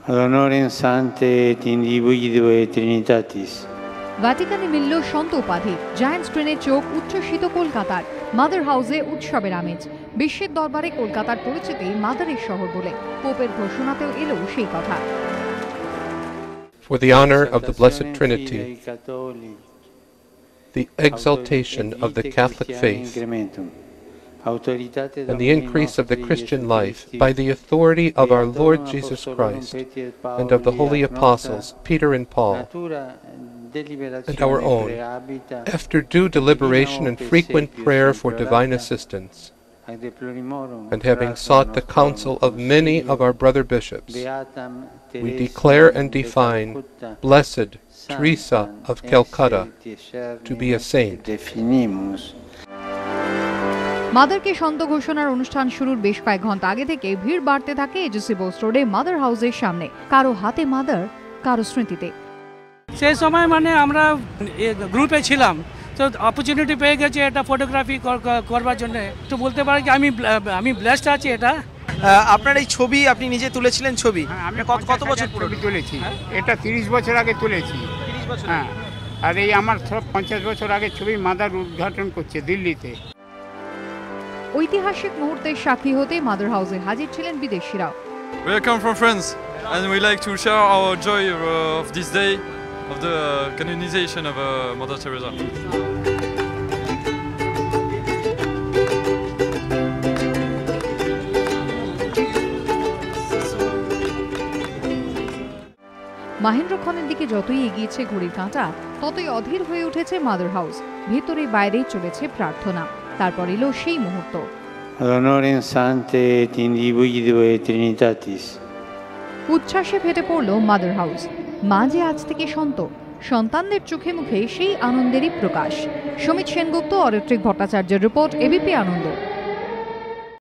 Ad honorem Sancte et individuo Trinitatis. ভ্যাটিকানে মিলল সন্ত উপাধি, জায়ান্ট স্ক্রিনে চোখ উচ্ছ্বসিত কলকাতার। মাদার হাউসে উৎসবের আমেজ, বিশ্বের দরবারে কলকাতার পরিচিতি মাদারের শহর বলে পোপের ঘোষণাতেও এলো সেই কথা। For the honor of the Blessed Trinity, the exaltation of the Catholic faith, and the increase of the Christian life by the authority of our Lord Jesus Christ and of the holy apostles Peter and Paul, and our own, after due deliberation and frequent prayer for divine assistance, and having sought the counsel of many of our brother bishops, we declare and define Blessed Teresa of Calcutta to be a saint. মাদারকে সন্ত ঘোষণার অনুষ্ঠান শুরুর বেশ কয়েক ঘন্টা আগে থেকে ভিড় বাড়তে থাকে এজেসি বোস রোডে মাদার হাউসের সামনে, কারো হাতে মাদার, কারো স্মৃতিতে। সেই সময় মানে আমরা গ্রুপে ছিলাম, তো অপরচুনিটি পেয়ে গেছে এটা ফটোগ্রাফি করবার জন্য। তো বলতে পারি কি আমি ব্লেসড আছি। এটা আপনার এই ছবি আপনি নিজে তুলেছিলেন? ছবি আমি কত বছর ছবি তুলেছি? এটা 30 বছর আগে তুলেছি। 30 বছর? হ্যাঁ, আর এই আমার সব 50 বছর আগে ছবি মাদার উদ্ঘাটন করছে দিল্লিতে। ঐতিহাসিক মুহূর্তের সাক্ষী হতে মাদার হাউসে হাজির ছিলেন বিদেশিরাও। We come from France and we like to share our joy of this day of the canonization of Mother Teresa. মাহেন্দ্রক্ষণের দিকে যতই এগিয়েছে ঘড়ির কাঁটা, ততই অধীর হয়ে উঠেছে মাদার হাউস। ভেতরে বাইরেই চলেছে প্রার্থনা। তারপর এলো সেই মুহূর্ত। Ad honorem Sancte et individuo Trinitatis. উচ্ছ্বাসে ফেটে পড়ল মাদার হাউস। মা যে আজ থেকে সন্ত, সন্তানদের চোখে মুখে সেই আনন্দেরই প্রকাশ। সমিত সেনগুপ্ত, অরিত্রিক ভট্টাচার্যের রিপোর্ট, এবিপি আনন্দ।